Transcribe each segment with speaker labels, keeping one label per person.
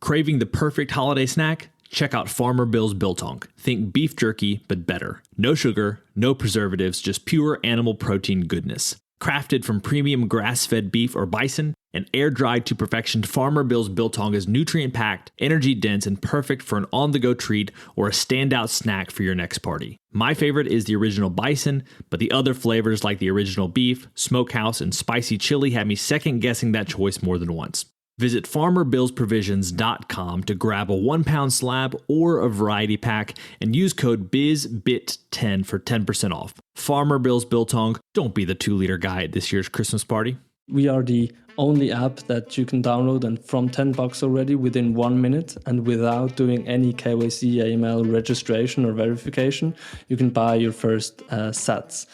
Speaker 1: Craving the perfect holiday snack? Check out Farmer Bill's Biltong. Think beef jerky, but better. No sugar, no preservatives, just pure animal protein goodness. Crafted from premium grass-fed beef or bison and air-dried to perfection, Farmer Bill's Biltong is nutrient-packed, energy-dense, and perfect for an on-the-go treat or a standout snack for your next party. My favorite is the original bison, but the other flavors like the original beef, smokehouse, and spicy chili had me second-guessing that choice more than once. Visit FarmerBillsProvisions.com to grab a 1-pound slab or a variety pack and use code BIZBIT10 for 10% off. Farmer Bill's Biltong, don't be the 2-liter guy at this year's Christmas party.
Speaker 2: We are the only app that you can download and from $10 already within 1 minute, and without doing any KYC, AML registration or verification, you can buy your first sats.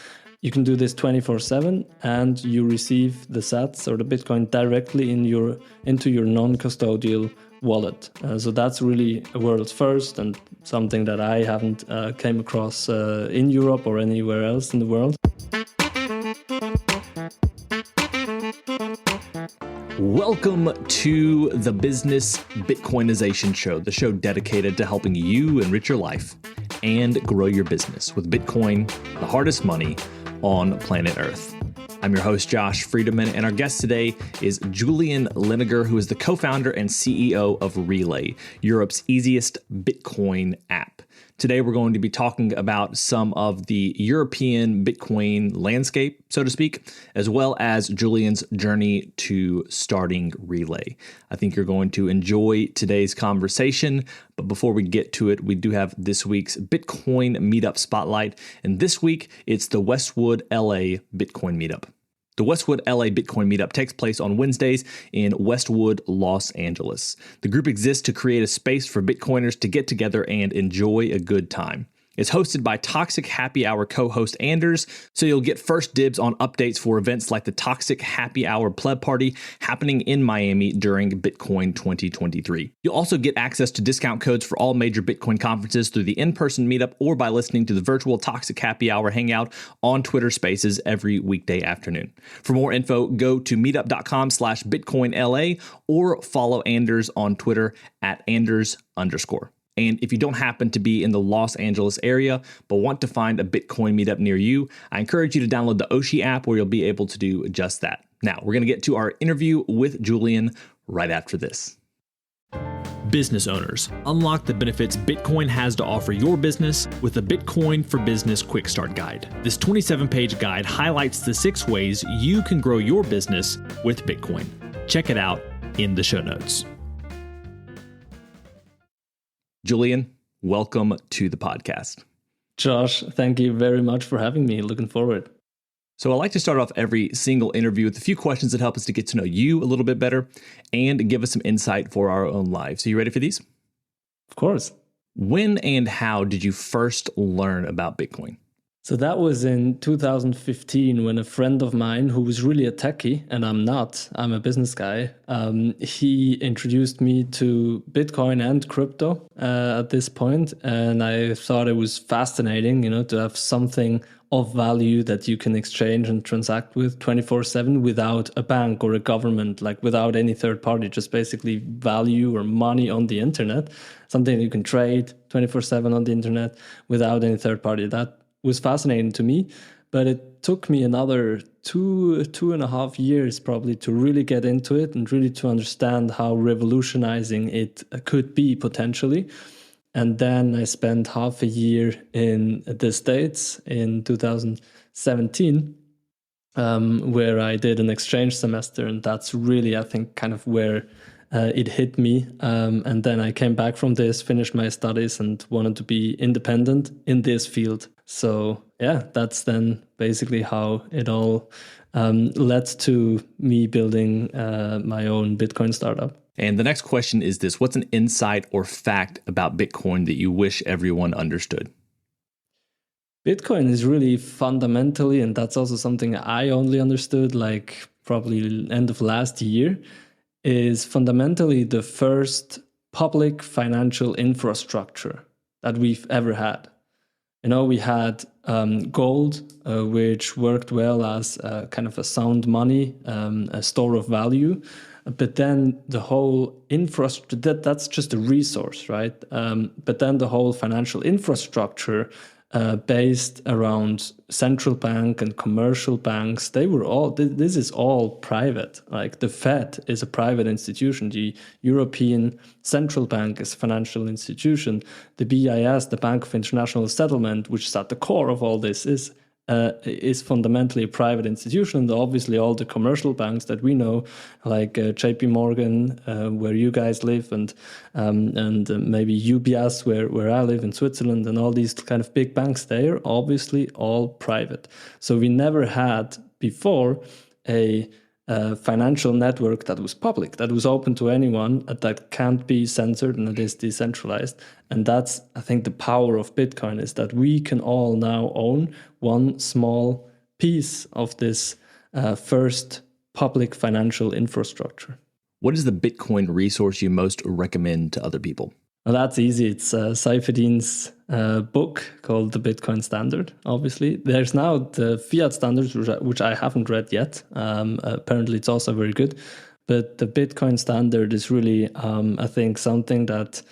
Speaker 2: You can do this 24/7, and you receive the sats or the Bitcoin directly into your non-custodial wallet. So that's really a world's first and something that I haven't came across in Europe or anywhere else in the world.
Speaker 1: Welcome to the Business Bitcoinization Show, the show dedicated to helping you enrich your life and grow your business with Bitcoin, the hardest money on planet Earth. I'm your host, Josh Friedemann, and our guest today is Julian Liniger, who is the co-founder and CEO of Relai, Europe's easiest Bitcoin app. Today, we're going to be talking about some of the European Bitcoin landscape, so to speak, as well as Julian's journey to starting Relai. I think you're going to enjoy today's conversation, but before we get to it, we do have this week's Bitcoin Meetup Spotlight, and this week, it's the Westwood LA Bitcoin Meetup. The Westwood LA Bitcoin Meetup takes place on Wednesdays in Westwood, Los Angeles. The group exists to create a space for Bitcoiners to get together and enjoy a good time. It's hosted by Toxic Happy Hour co-host Anders, so you'll get first dibs on updates for events like the Toxic Happy Hour Pleb Party happening in Miami during Bitcoin 2023. You'll also get access to discount codes for all major Bitcoin conferences through the in-person meetup or by listening to the virtual Toxic Happy Hour hangout on Twitter Spaces every weekday afternoon. For more info, go to meetup.com/BitcoinLA or follow Anders on Twitter @Anders_. And if you don't happen to be in the Los Angeles area, but want to find a Bitcoin meetup near you, I encourage you to download the Oshi app where you'll be able to do just that. Now, we're going to get to our interview with Julian right after this. Business owners, unlock the benefits Bitcoin has to offer your business with the Bitcoin for Business Quick Start Guide. This 27-page guide highlights the 6 ways you can grow your business with Bitcoin. Check it out in the show notes. Julian, welcome to the podcast.
Speaker 2: Josh, thank you very much for having me. Looking forward.
Speaker 1: So I like to start off every single interview with a few questions that help us to get to know you a little bit better and give us some insight for our own lives. So you ready for these?
Speaker 2: Of course.
Speaker 1: When and how did you first learn about Bitcoin?
Speaker 2: So that was in 2015 when a friend of mine who was really a techie, and I'm not, I'm a business guy, he introduced me to Bitcoin and crypto at this point. And I thought it was fascinating, to have something of value that you can exchange and transact with 24/7 without a bank or a government, like without any third party, just basically value or money on the internet, something you can trade 24/7 on the internet without any third party. That was fascinating to me, but it took me another two and a half years probably to really get into it and really to understand how revolutionizing it could be potentially. And then I spent half a year in the States in 2017, where I did an exchange semester, and that's really, I think, kind of where it hit me. And then I came back from this, finished my studies, and wanted to be independent in this field. So yeah, that's then basically how it all led to me building my own Bitcoin startup.
Speaker 1: And the next question is this: what's an insight or fact about Bitcoin that you wish everyone understood?
Speaker 2: Bitcoin is really fundamentally, and that's also something I only understood like probably end of last year, is fundamentally the first public financial infrastructure that we've ever had. We had gold, which worked well as kind of a sound money, a store of value. But then the whole infrastructure, that's just a resource, right? But then the whole financial infrastructure based around central bank and commercial banks, they were all, this is all private. Like the Fed is a private institution. The European Central Bank is a financial institution. The BIS, the Bank of International Settlement, which is at the core of all this, is fundamentally a private institution. And obviously all the commercial banks that we know, like JP Morgan, where you guys live, and maybe UBS, where I live in Switzerland, and all these kind of big banks, they are obviously all private. So we never had before a financial network that was public, that was open to anyone, that can't be censored, and that is decentralized. And that's, I think, the power of Bitcoin, is that we can all now own one small piece of this first public financial infrastructure.
Speaker 1: What is the Bitcoin resource you most recommend to other people?
Speaker 2: Well, that's easy. It's Saifedean's book called The Bitcoin Standard, obviously. There's now the Fiat Standards, which I haven't read yet. Apparently, it's also very good. But the Bitcoin Standard is really, I think, something that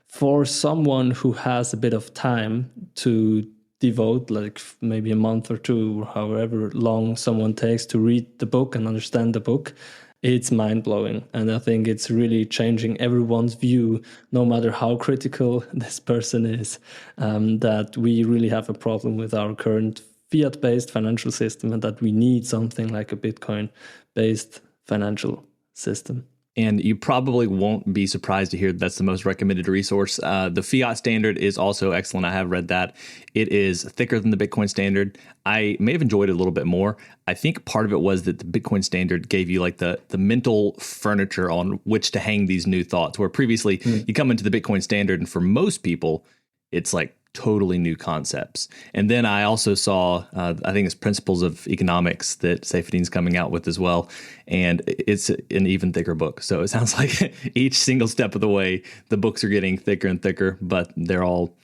Speaker 2: for someone who has a bit of time to devote, like maybe a month or two, or however long someone takes to read the book and understand the book, it's mind-blowing. And I think it's really changing everyone's view, no matter how critical this person is, that we really have a problem with our current fiat-based financial system, and that we need something like a Bitcoin-based financial system.
Speaker 1: And you probably won't be surprised to hear that's the most recommended resource. The Fiat Standard is also excellent. I have read that. It is thicker than the Bitcoin Standard. I may have enjoyed it a little bit more. I think part of it was that the Bitcoin Standard gave you like the mental furniture on which to hang these new thoughts, where previously you come into the Bitcoin Standard and for most people, it's like totally new concepts. And then I also saw, I think it's Principles of Economics that Saifedean's coming out with as well. And it's an even thicker book. So it sounds like each single step of the way, the books are getting thicker and thicker, but they're all,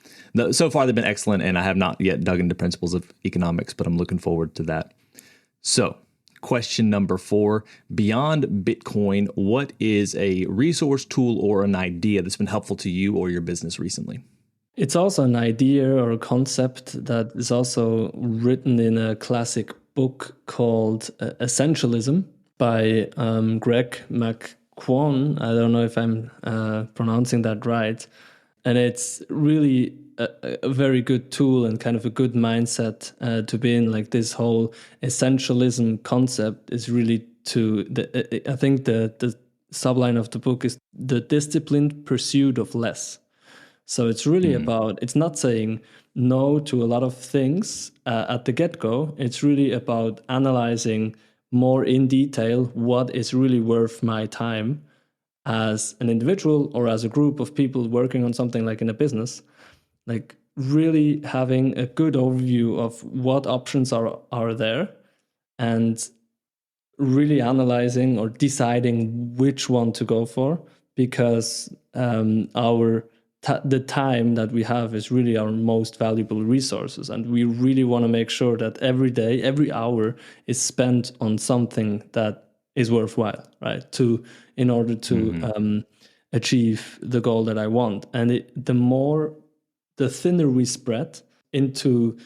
Speaker 1: so far they've been excellent. And I have not yet dug into Principles of Economics, but I'm looking forward to that. So question number 4, beyond Bitcoin, what is a resource, tool, or an idea that's been helpful to you or your business recently?
Speaker 2: It's also an idea or a concept that is also written in a classic book called Essentialism by Greg McQuon. I don't know if I'm pronouncing that right. And it's really a very good tool and kind of a good mindset to be in. Like this whole essentialism concept is really I think the subline of the book is the disciplined pursuit of less. So it's really about, it's not saying no to a lot of things at the get-go. It's really about analyzing more in detail what is really worth my time as an individual or as a group of people working on something like in a business. Like really having a good overview of what options are there, and really analyzing or deciding which one to go for, because the time that we have is really our most valuable resources. And we really want to make sure that every day, every hour is spent on something that is worthwhile, right? In order to achieve the goal that I want. And the thinner we spread into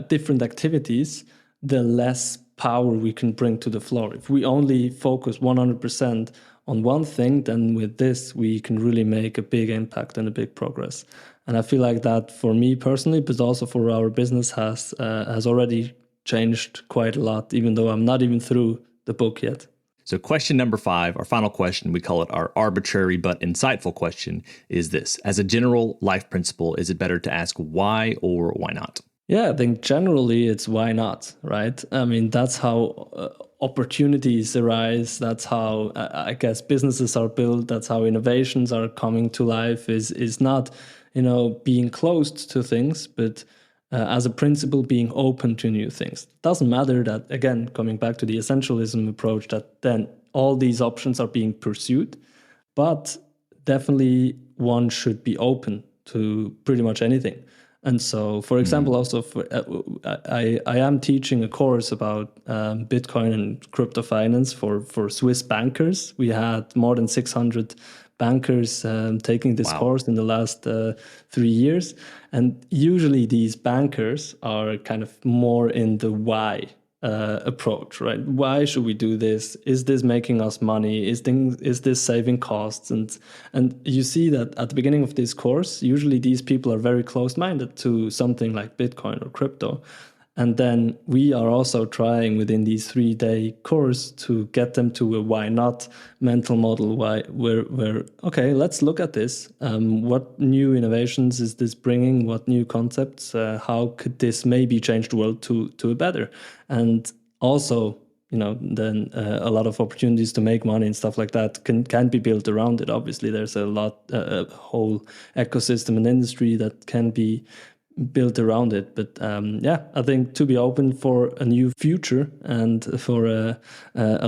Speaker 2: different activities, the less power we can bring to the floor. If we only focus 100% on one thing, then with this, we can really make a big impact and a big progress. And I feel like that for me personally, but also for our business has already changed quite a lot, even though I'm not even through the book yet.
Speaker 1: So question number 5, our final question, we call it our arbitrary but insightful question, is this. As a general life principle, is it better to ask why or why not?
Speaker 2: Yeah, I think generally it's why not, right? I mean, that's how opportunities arise. That's how, I guess, businesses are built. That's how innovations are coming to life, is not, being closed to things, but as a principle, being open to new things. It doesn't matter that, again, coming back to the essentialism approach, that then all these options are being pursued, but definitely one should be open to pretty much anything. And so, for example, also I am teaching a course about Bitcoin and crypto finance for Swiss bankers. We had more than 600 bankers taking this course in the last 3 years. And usually these bankers are kind of more in the why approach, right? Why should we do this? Is this making us money? Is this saving costs? And you see that at the beginning of this course, usually these people are very close-minded to something like Bitcoin or crypto. And then we are also trying within these 3-day course to get them to a why not mental model. Where okay, let's look at this. What new innovations is this bringing? What new concepts? How could this maybe change the world to a better? And also, then a lot of opportunities to make money and stuff like that can be built around it. Obviously, there's a whole ecosystem and industry that can be built around it. But I think to be open for a new future and for a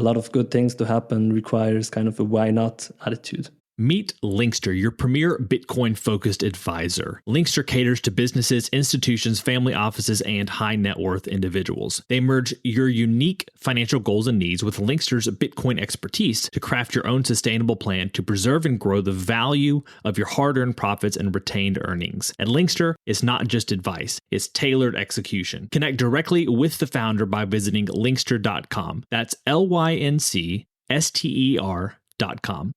Speaker 2: lot of good things to happen requires kind of a why not attitude.
Speaker 1: Meet Linkster, your premier Bitcoin-focused advisor. Linkster caters to businesses, institutions, family offices, and high-net-worth individuals. They merge your unique financial goals and needs with Linkster's Bitcoin expertise to craft your own sustainable plan to preserve and grow the value of your hard-earned profits and retained earnings. And Linkster is not just advice, it's tailored execution. Connect directly with the founder by visiting linkster.com. That's LYNCSTER.com.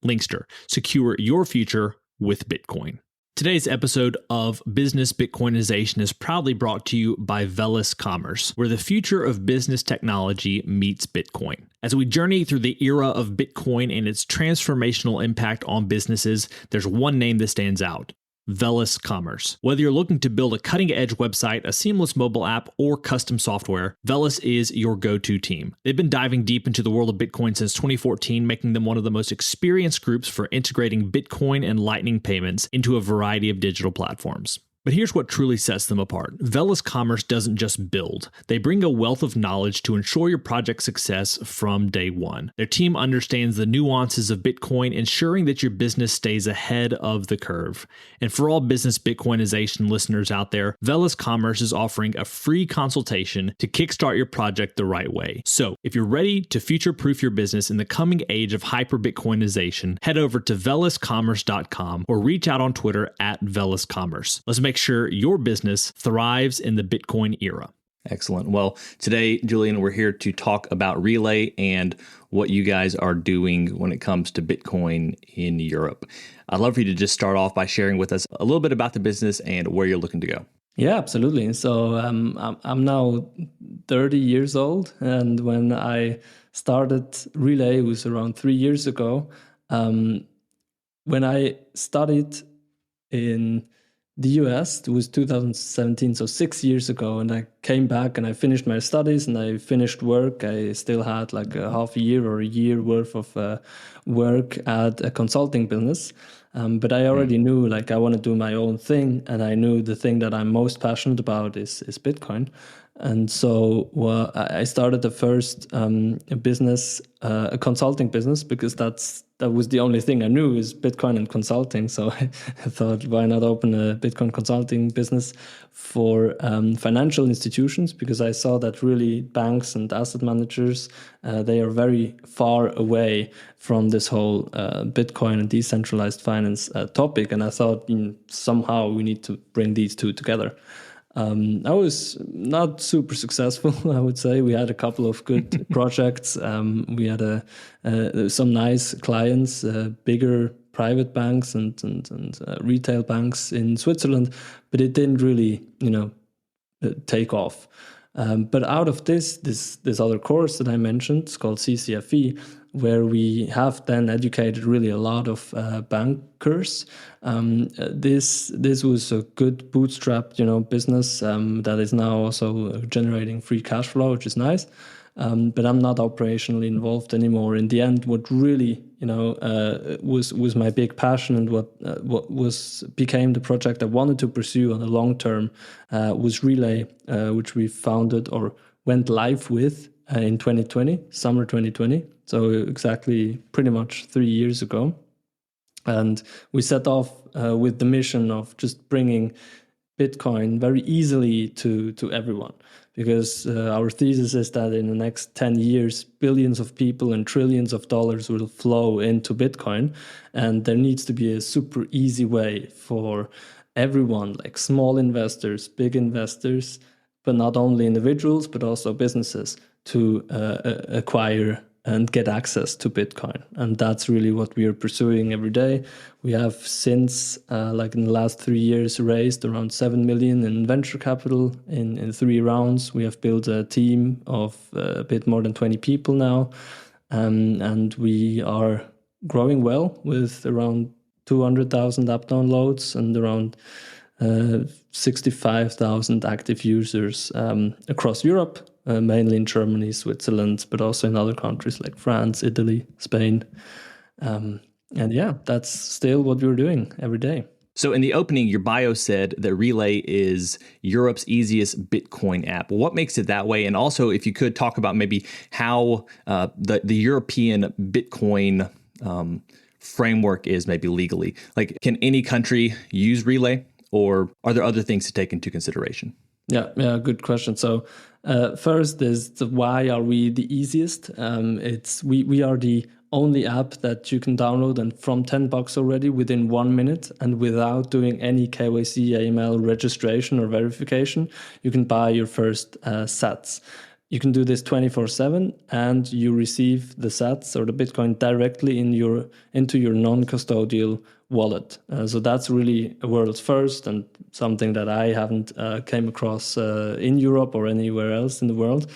Speaker 1: Linkster. Secure your future with Bitcoin. Today's episode of Business Bitcoinization is proudly brought to you by Velis Commerce, where the future of business technology meets Bitcoin. As we journey through the era of Bitcoin and its transformational impact on businesses, there's one name that stands out: Velis Commerce. Whether you're looking to build a cutting-edge website, a seamless mobile app, or custom software, Velis is your go-to team. They've been diving deep into the world of Bitcoin since 2014, making them one of the most experienced groups for integrating Bitcoin and Lightning payments into a variety of digital platforms. But here's what truly sets them apart. Velis Commerce doesn't just build. They bring a wealth of knowledge to ensure your project's success from day one. Their team understands the nuances of Bitcoin, ensuring that your business stays ahead of the curve. And for all business Bitcoinization listeners out there, Velis Commerce is offering a free consultation to kickstart your project the right way. So if you're ready to future-proof your business in the coming age of hyper-Bitcoinization, head over to veliscommerce.com or reach out on Twitter at veliscommerce. Let's make sure your business thrives in the Bitcoin era. Excellent. Well, today, Julian, we're here to talk about Relai and what you guys are doing when it comes to Bitcoin in Europe. I'd love for you to just start off by sharing with us a little bit about the business and where you're looking to go.
Speaker 2: Yeah, absolutely. So I'm now 30 years old, and when I started Relai, it was around 3 years ago. When I studied in the US, it was 2017, so 6 years ago, and I came back and I finished my studies and I finished work. I still had like a half a year or a year worth of work at a consulting business. But I already knew like I want to do my own thing, and I knew the thing that I'm most passionate about is Bitcoin. And so I started the first business, a consulting business, because that was the only thing I knew is Bitcoin and consulting. So I thought, why not open a Bitcoin consulting business for financial institutions? Because I saw that really banks and asset managers, they are very far away from this whole Bitcoin and decentralized finance topic. And I thought somehow we need to bring these two together. I was not super successful, I would say. We had a couple of good projects. We had some nice clients, bigger private banks and retail banks in Switzerland, but it didn't really, take off. But out of this other course that I mentioned, it's called CCFE, where we have then educated really a lot of bankers. This was a good bootstrapped, business that is now also generating free cash flow, which is nice. But I'm not operationally involved anymore. In the end, what really, was my big passion and what became the project I wanted to pursue on the long term was Relai, which we founded or went live with in 2020, summer 2020. So exactly pretty much 3 years ago. And we set off with the mission of just bringing Bitcoin very easily to everyone, because our thesis is that in the next 10 years, billions of people and trillions of dollars will flow into Bitcoin. And there needs to be a super easy way for everyone, like small investors, big investors, but not only individuals, but also businesses, to acquire and get access to Bitcoin. And that's really what we are pursuing every day. We have since, like in the last 3 years, raised around 7 million in venture capital in 3 rounds. We have built a team of a bit more than 20 people now. And we are growing well with around 200,000 app downloads and around 65,000 active users across Europe, mainly in Germany, Switzerland, but also in other countries like France, Italy, Spain. And yeah, that's still what we're doing every day.
Speaker 1: So in the opening, your bio said that Relai is Europe's easiest Bitcoin app. What makes it that way? And also, if you could talk about maybe how the European Bitcoin framework is maybe legally. Like, can any country use Relai, or are there other things to take into consideration?
Speaker 2: Yeah, good question. So first is why are we the easiest? We are the only app that you can download and from $10 already within 1 minute, and without doing any KYC, AML registration or verification, you can buy your first sats. You can do this 24/7, and you receive the sats or the Bitcoin directly into your non-custodial wallet. So that's really a world's first, and something that I haven't came across in Europe or anywhere else in the world.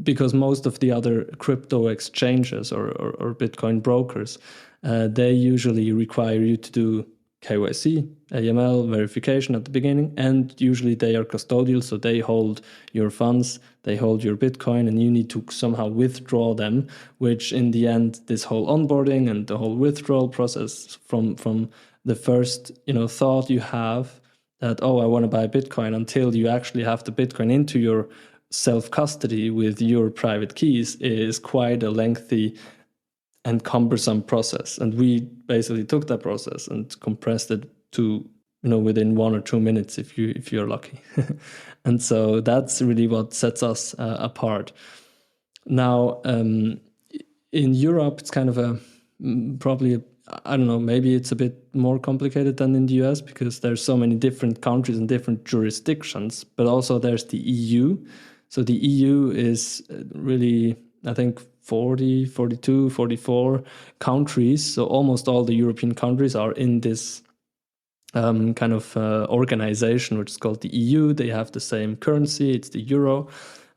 Speaker 2: Because most of the other crypto exchanges or Bitcoin brokers, they usually require you to do KYC, AML verification at the beginning, and usually they are custodial, so they hold your funds, they hold your Bitcoin, and you need to somehow withdraw them, which in the end, this whole onboarding and the whole withdrawal process from the first thought you have that, oh, I want to buy Bitcoin, until you actually have the Bitcoin into your self-custody with your private keys, is quite a lengthy and cumbersome process. And we basically took that process and compressed it to within 1 or 2 minutes if you're lucky. And so that's really what sets us apart. Now in Europe, it's kind of I don't know, maybe it's a bit more complicated than in the US, because there's so many different countries and different jurisdictions, but also there's the EU. So the EU is really, I think, 40, 42, 44 countries. So almost all the European countries are in this kind of organization, which is called the EU. They have the same currency, it's the euro.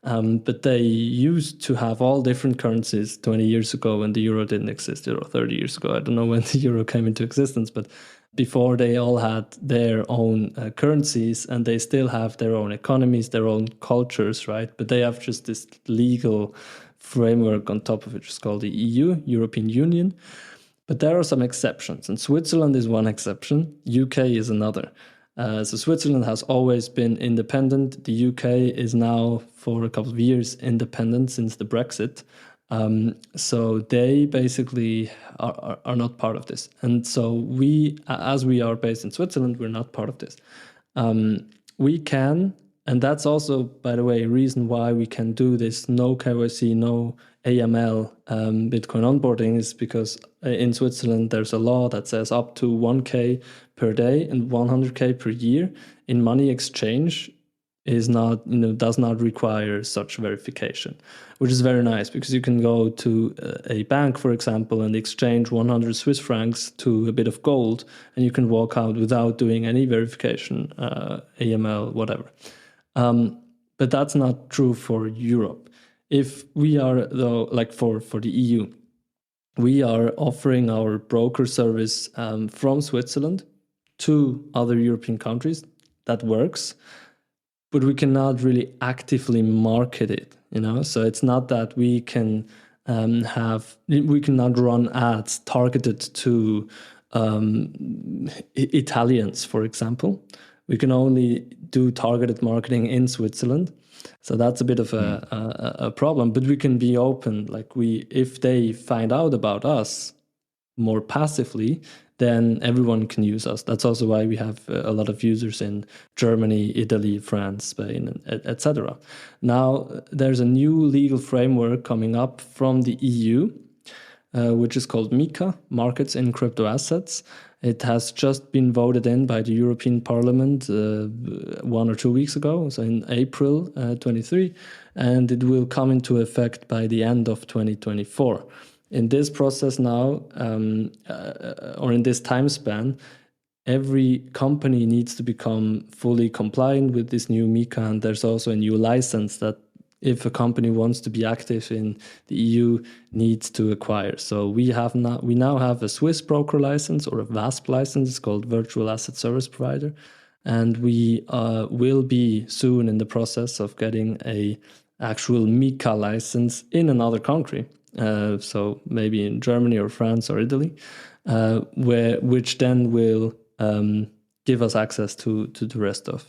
Speaker 2: But they used to have all different currencies 20 years ago when the euro didn't exist, or 30 years ago. I don't know when the euro came into existence, but before, they all had their own currencies, and they still have their own economies, their own cultures, right? But they have just this legal framework on top of it, which is called the EU, European Union. But there are some exceptions, and Switzerland is one exception. UK is another. So Switzerland has always been independent. The UK is now, for a couple of years, independent since the Brexit. So they basically are not part of this. And so we, as we are based in Switzerland, we're not part of this. We can, and that's also, by the way, a reason why we can do this no KYC, no AML Bitcoin onboarding, is because in Switzerland, there's a law that says up to 1K per day and 100K per year in money exchange is not, does not require such verification, which is very nice, because you can go to a bank, for example, and exchange 100 Swiss francs to a bit of gold, and you can walk out without doing any verification, AML, whatever. But that's not true for Europe. If we are, though, like for the EU, we are offering our broker service from Switzerland to other European countries. That works. But we cannot really actively market it, So it's not that we can we cannot run ads targeted to Italians, for example. We can only do targeted marketing in Switzerland. So that's a bit of a problem. But we can be open, if they find out about us more passively, then everyone can use us. That's also why we have a lot of users in Germany, Italy, France, Spain, etc. Now, there's a new legal framework coming up from the EU, which is called MiCA, Markets in Crypto Assets. It has just been voted in by the European Parliament 1 or 2 weeks ago, so in April 23, and it will come into effect by the end of 2024. In this process now, or in this time span, every company needs to become fully compliant with this new MiCA, and there's also a new license that if a company wants to be active in the EU, needs to acquire. So we now have a Swiss broker license, or a VASP license. It's called Virtual Asset Service Provider, and we will be soon in the process of getting a actual MiCA license in another country. So maybe in Germany or France or Italy, which then will give us access to the rest of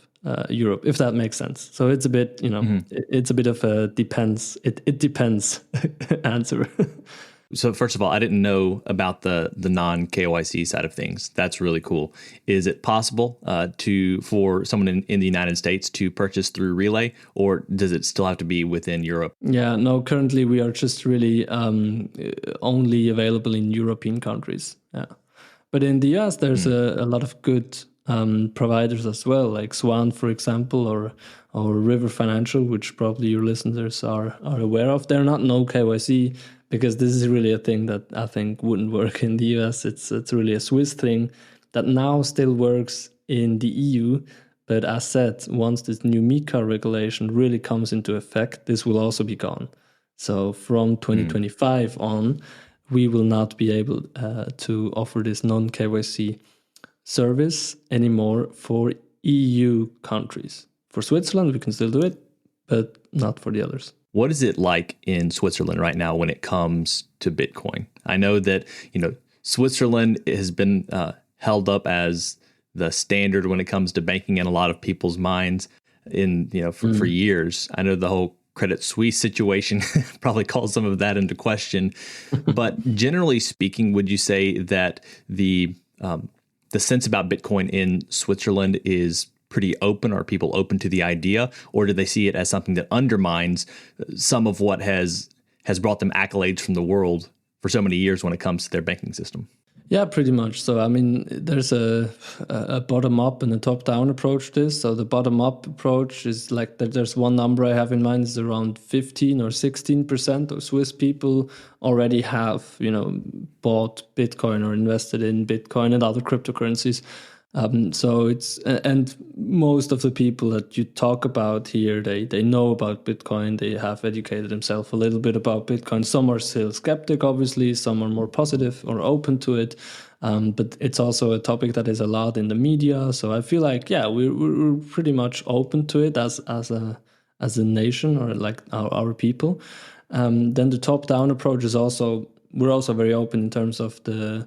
Speaker 2: Europe, if that makes sense. So it's a bit, it's a bit of a depends. It depends answer.
Speaker 1: So first of all, I didn't know about the non-KYC side of things. That's really cool. Is it possible for someone in the United States to purchase through Relai, or does it still have to be within Europe?
Speaker 2: Yeah, no, currently we are just really only available in European countries. Yeah. But in the US, there's a lot of good providers as well, like Swan, for example, or River Financial, which probably your listeners are aware of. They're not no KYC, because this is really a thing that I think wouldn't work in the US. It's really a Swiss thing that now still works in the EU. But as said, once this new MiCA regulation really comes into effect, this will also be gone. So from 2025 on, we will not be able to offer this non-KYC service anymore for EU countries. For Switzerland, we can still do it, but not for the others.
Speaker 1: What is it like in Switzerland right now when it comes to Bitcoin? I know that, Switzerland has been held up as the standard when it comes to banking in a lot of people's minds for years. I know the whole Credit Suisse situation probably calls some of that into question. But generally speaking, would you say that the sense about Bitcoin in Switzerland is pretty open? Are people open to the idea, or do they see it as something that undermines some of what has brought them accolades from the world for so many years when it comes to their banking system?
Speaker 2: Yeah, pretty much. So, I mean, there's a bottom-up and a top-down approach to this. So the bottom-up approach is like there's one number I have in mind is around 15 or 16% of Swiss people already have, bought Bitcoin or invested in Bitcoin and other cryptocurrencies. So and most of the people that you talk about here, they know about Bitcoin. They have educated themselves a little bit about Bitcoin. Some are still skeptic, obviously. Some are more positive or open to it. But it's also a topic that is a lot in the media. So I feel like, yeah, we're pretty much open to it as a nation, or like our people. Then the top-down approach is we're also very open in terms of the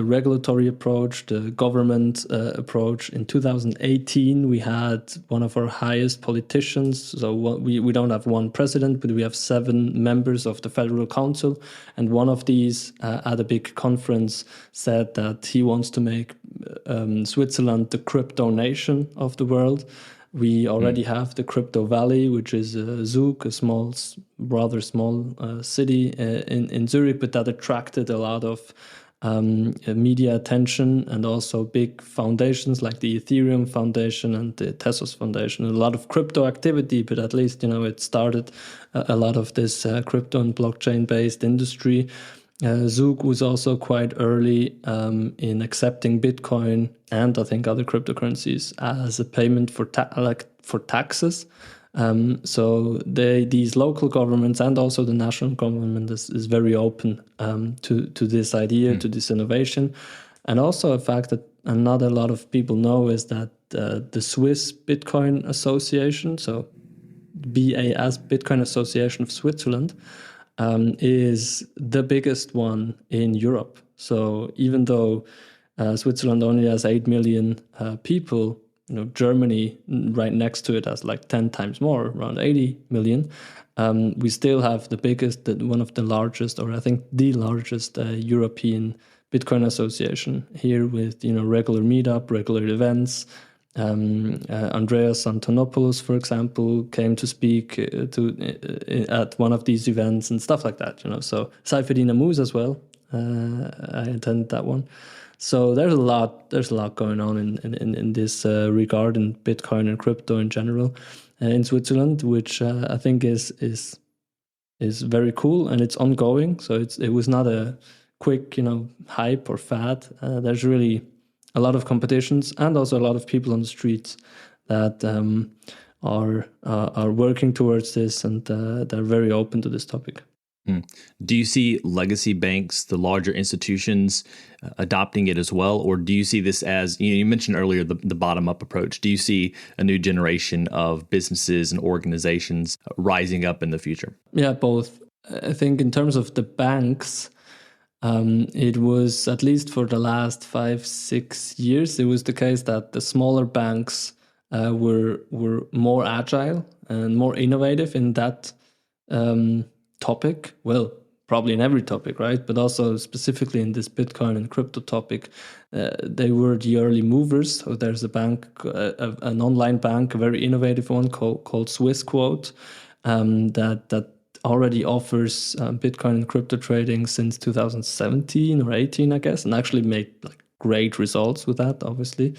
Speaker 2: regulatory approach, the government approach. In 2018, we had one of our highest politicians. So we don't have one president, but we have 7 members of the Federal Council. And one of these at a big conference said that he wants to make Switzerland the crypto nation of the world. We already have the Crypto Valley, which is Zug, a rather small city in Zurich, but that attracted a lot of media attention, and also big foundations like the Ethereum Foundation and the Tezos Foundation. A lot of crypto activity, but at least, it started a lot of this crypto and blockchain-based industry. Zug was also quite early in accepting Bitcoin and I think other cryptocurrencies as a payment for taxes. So these local governments and also the national government is very open to this idea, to this innovation. And also a fact that not a lot of people know is that the Swiss Bitcoin Association, so BAS, Bitcoin Association of Switzerland, is the biggest one in Europe. So even though Switzerland only has 8 million people, Germany right next to it has like 10 times more, around 80 million. We still have the biggest, one of the largest, or I think the largest European Bitcoin Association here with regular meetup, regular events. Andreas Antonopoulos, for example, came to speak at one of these events and stuff like that. So Saifedean Ammous as well. I attended that one. So there's a lot going on in this regard in Bitcoin and crypto in general in Switzerland, which I think is very cool, and it's ongoing. So it was not a quick hype or fad. There's really a lot of competitions and also a lot of people on the streets that are working towards this, and they're very open to this topic.
Speaker 1: Do you see legacy banks, the larger institutions, adopting it as well? Or do you see this as, you mentioned earlier, the bottom-up approach? Do you see a new generation of businesses and organizations rising up in the future?
Speaker 2: Yeah, both. I think in terms of the banks, it was, at least for the last 5-6 years, it was the case that the smaller banks were more agile and more innovative in that topic. Well, probably in every topic, right? But also specifically in this Bitcoin and crypto topic, they were the early movers. So there's a bank, an online bank, a very innovative one called Swissquote, that already offers Bitcoin and crypto trading since 2017 or 18, I guess, and actually made great results with that, obviously.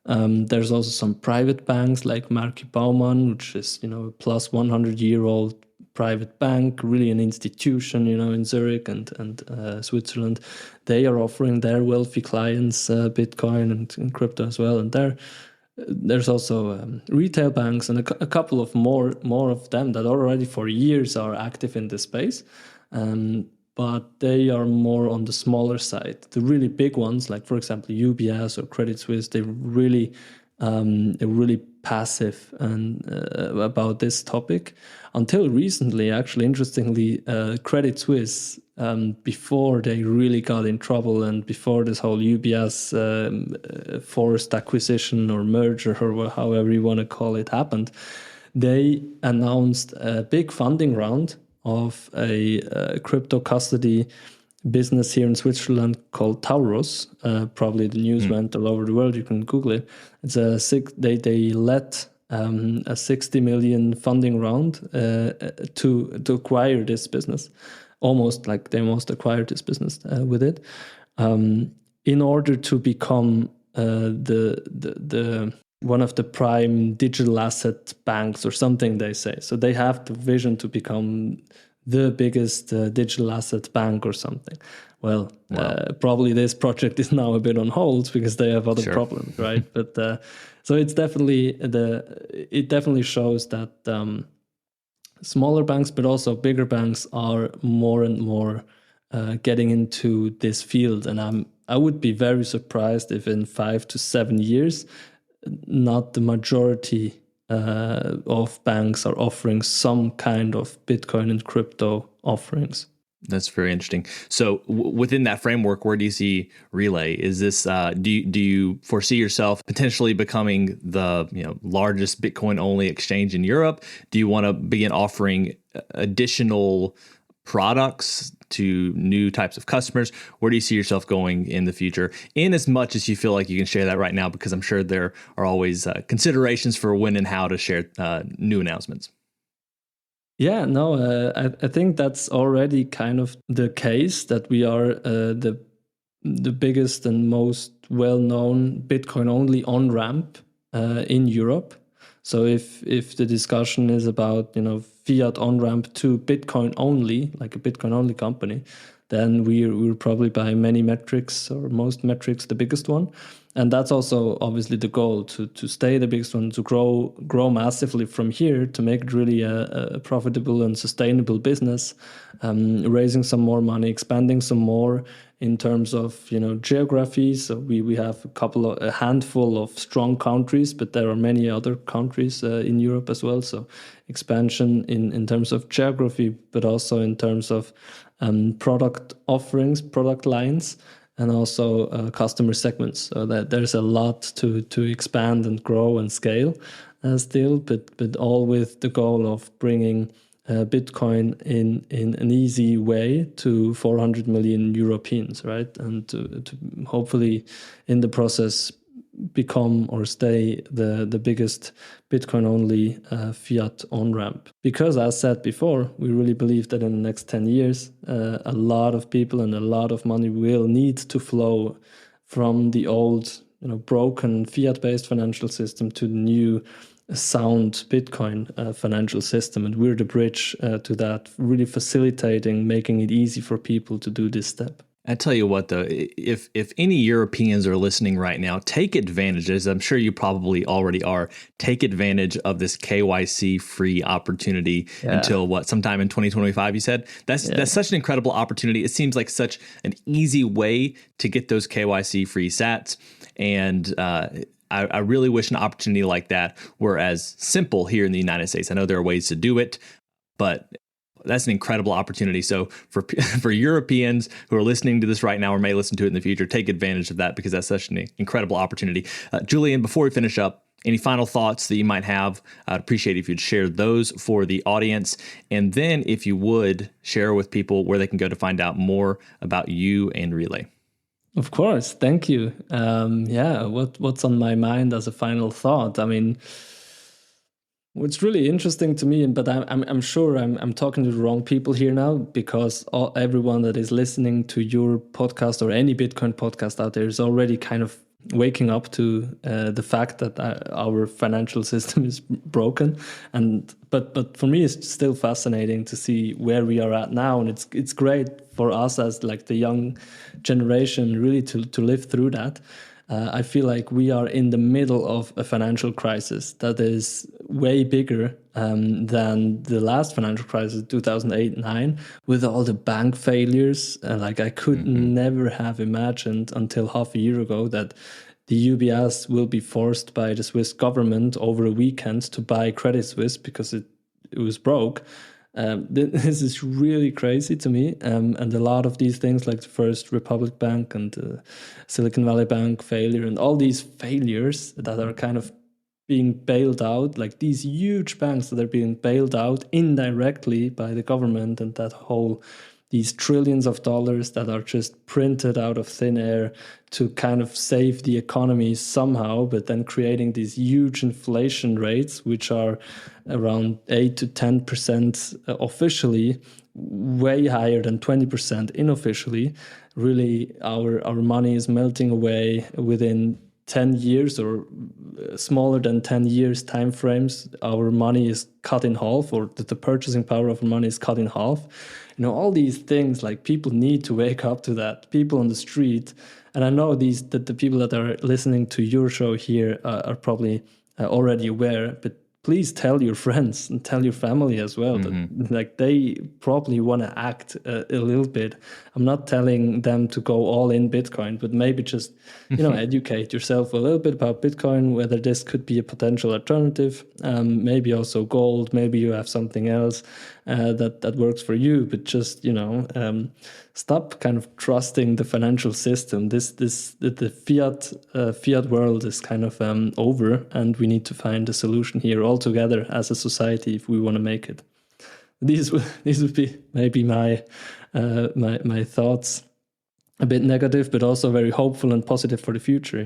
Speaker 2: There's also some private banks like Marki Baumann, which is a plus 100-year-old private bank, really an institution, in Zurich and Switzerland. They are offering their wealthy clients Bitcoin and crypto as well. And there's also retail banks and a couple of more of them that already for years are active in this space. But they are more on the smaller side. The really big ones, like for example UBS or Credit Suisse, they're really passive and about this topic until recently. Actually, interestingly, Credit Suisse, before they really got in trouble and before this whole UBS forced acquisition or merger, or however you want to call it, happened, they announced a big funding round of a crypto custody business here in Switzerland called Taurus. Probably the news went all over the world. You can Google it. It's they let a 60 million funding round to acquire this business. Almost acquired this business with it, in order to become the one of the prime digital asset banks or something, they say. So they have the vision to become the biggest digital asset bank or something. Well, probably this project is now a bit on hold because they have other problems, right? But so it's definitely it definitely shows that smaller banks, but also bigger banks, are more and more getting into this field. And I would be very surprised if in 5 to 7 years, not the majority of banks are offering some kind of Bitcoin and crypto offerings.
Speaker 1: That's very interesting. So within that framework, where do you see Relai? Is this do you foresee yourself potentially becoming the largest Bitcoin only exchange in Europe? Do you want to begin offering additional products to new types of customers? Where do you see yourself going in the future, in as much as you feel like you can share that right now? Because I'm sure there are always considerations for when and how to share new announcements.
Speaker 2: Yeah, no, I think that's already kind of the case, that we are the biggest and most well-known Bitcoin-only on-ramp in Europe. So if the discussion is about fiat on-ramp to Bitcoin only, like a Bitcoin-only company, then we're probably by many metrics, or most metrics, the biggest one. And that's also obviously the goal, to stay the biggest one, to grow massively from here, to make it really a profitable and sustainable business, raising some more money, expanding some more in terms of geography. So we have a handful of strong countries, but there are many other countries in Europe as well. So expansion in terms of geography, but also in terms of product offerings, product lines, and also customer segments. So that there's a lot to expand and grow and scale still, but all with the goal of bringing Bitcoin in an easy way to 400 million Europeans, right? And to hopefully in the process become or stay the biggest Bitcoin-only fiat on-ramp. Because as said before, we really believe that in the next 10 years, a lot of people and a lot of money will need to flow from the old, broken fiat-based financial system to the new sound Bitcoin financial system. And we're the bridge to that, really facilitating, making it easy for people to do this step.
Speaker 1: I tell you what, though, if any Europeans are listening right now, take advantage, as I'm sure you probably already are, take advantage of this KYC free opportunity until sometime in 2025, you said? That's such an incredible opportunity. It seems like such an easy way to get those KYC free sats. And I really wish an opportunity like that were as simple here in the United States. I know there are ways to do it, but that's an incredible opportunity. So for Europeans who are listening to this right now or may listen to it in the future, take advantage of that because that's such an incredible opportunity. Julian, before we finish up, any final thoughts that you might have? I'd appreciate it if you'd share those for the audience. And then if you would share with people where they can go to find out more about you and Relai.
Speaker 2: Of course. Thank you. What's on my mind as a final thought? I mean, what's really interesting to me, but I'm sure I'm talking to the wrong people here now, because everyone that is listening to your podcast or any Bitcoin podcast out there is already kind of waking up to the fact that our financial system is broken. But for me, it's still fascinating to see where we are at now, and it's great for us as like the young generation really to live through that. I feel like we are in the middle of a financial crisis that is way bigger than the last financial crisis, 2008-9, with all the bank failures. Like I could never have imagined until half a year ago that the UBS will be forced by the Swiss government over a weekend to buy Credit Suisse because it was broke. This is really crazy to me, and a lot of these things like the First Republic Bank and Silicon Valley Bank failure and all these failures that are kind of being bailed out, like these huge banks that are being bailed out indirectly by the government, and these trillions of dollars that are just printed out of thin air to kind of save the economy somehow, but then creating these huge inflation rates, which are around 8 to 10% officially, way higher than 20% unofficially. Really, our money is melting away within 10 years or smaller than 10 years time frames. Our money is cut in half, or the purchasing power of our money is cut in half. All these things, like people need to wake up to that. People on the street, and I know that the people that are listening to your show here are probably already aware, but please tell your friends and tell your family as well that like they probably want to act a little bit. I'm not telling them to go all in Bitcoin, but maybe just educate yourself a little bit about Bitcoin, whether this could be a potential alternative. Maybe also gold. Maybe you have something else that works for you. But just stop kind of trusting the financial system. The fiat world is kind of over, and we need to find a solution here all together as a society if we want to make it. These would be maybe my thoughts. A bit negative, but also very hopeful and positive for the future.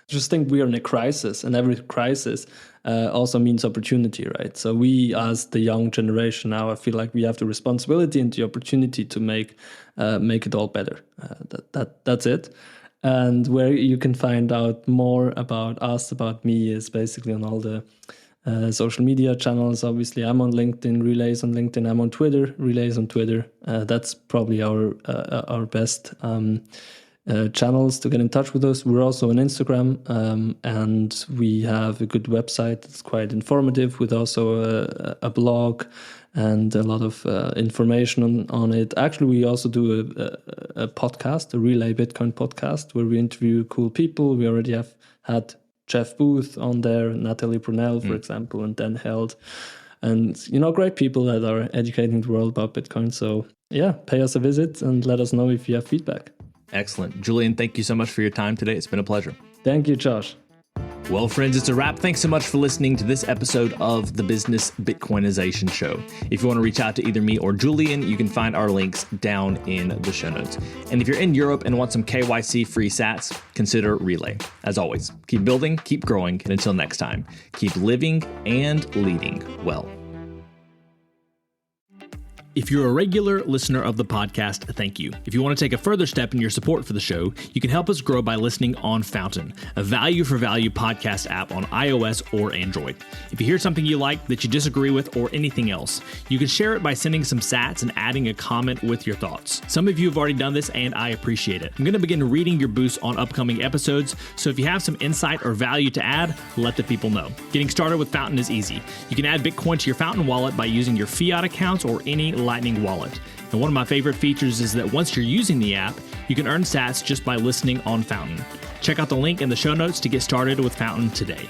Speaker 2: Just think we are in a crisis, and every crisis also means opportunity, right? So we, as the young generation now, I feel like we have the responsibility and the opportunity to make it all better. That's it. And where you can find out more about us, about me, is basically on all the social media channels. Obviously, I'm on LinkedIn, Relai's on LinkedIn. I'm on Twitter, Relai's on Twitter. That's probably our best channels to get in touch with us. We're also on Instagram, and we have a good website that's quite informative, with also a blog and a lot of information on it. Actually, we also do a podcast, a Relai Bitcoin podcast, where we interview cool people. We already have had Jeff Booth on there, Natalie Brunel, for example, and Dan Held. And, great people that are educating the world about Bitcoin. So, pay us a visit and let us know if you have feedback.
Speaker 1: Excellent. Julian, thank you so much for your time today. It's been a pleasure.
Speaker 2: Thank you, Josh.
Speaker 1: Well, friends, it's a wrap. Thanks so much for listening to this episode of the Business Bitcoinization Show. If you want to reach out to either me or Julian, you can find our links down in the show notes. And if you're in Europe and want some KYC free sats, consider Relai. As always, keep building, keep growing, and until next time, keep living and leading well. If you're a regular listener of the podcast, thank you. If you want to take a further step in your support for the show, you can help us grow by listening on Fountain, a value-for-value podcast app on iOS or Android. If you hear something you like that you disagree with or anything else, you can share it by sending some sats and adding a comment with your thoughts. Some of you have already done this, and I appreciate it. I'm going to begin reading your boosts on upcoming episodes, so if you have some insight or value to add, let the people know. Getting started with Fountain is easy. You can add Bitcoin to your Fountain wallet by using your fiat accounts or any Lightning wallet. And one of my favorite features is that once you're using the app, you can earn sats just by listening on Fountain. Check out the link in the show notes to get started with Fountain today.